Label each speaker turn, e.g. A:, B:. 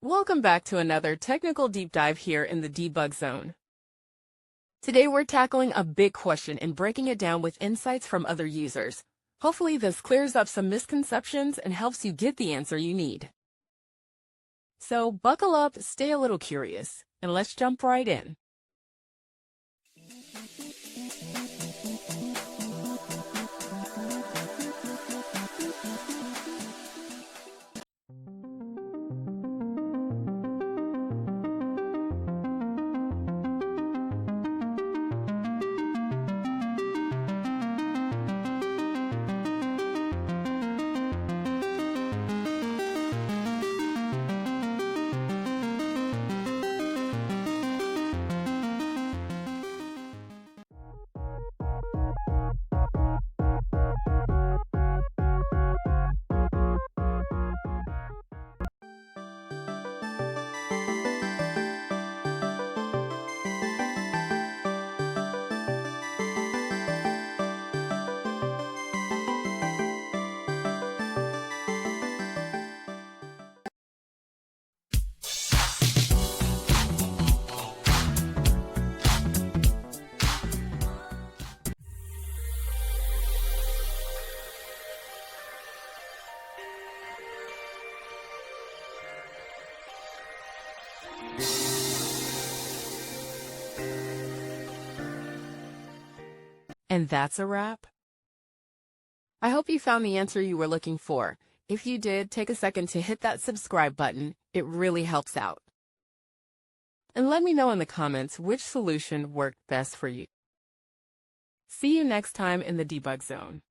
A: Welcome back to another technical deep dive here in the debug zone. Today we're tackling a big question and breaking it down with insights from other users. Hopefully this clears up some misconceptions and helps you get the answer you need. So buckle up, stay a little curious, and let's jump right in. And that's a wrap. I hope you found the answer you were looking for. If you did, take a second to hit that subscribe button. It really helps out. And let me know in the comments which solution worked best for you. See you next time in the debug zone.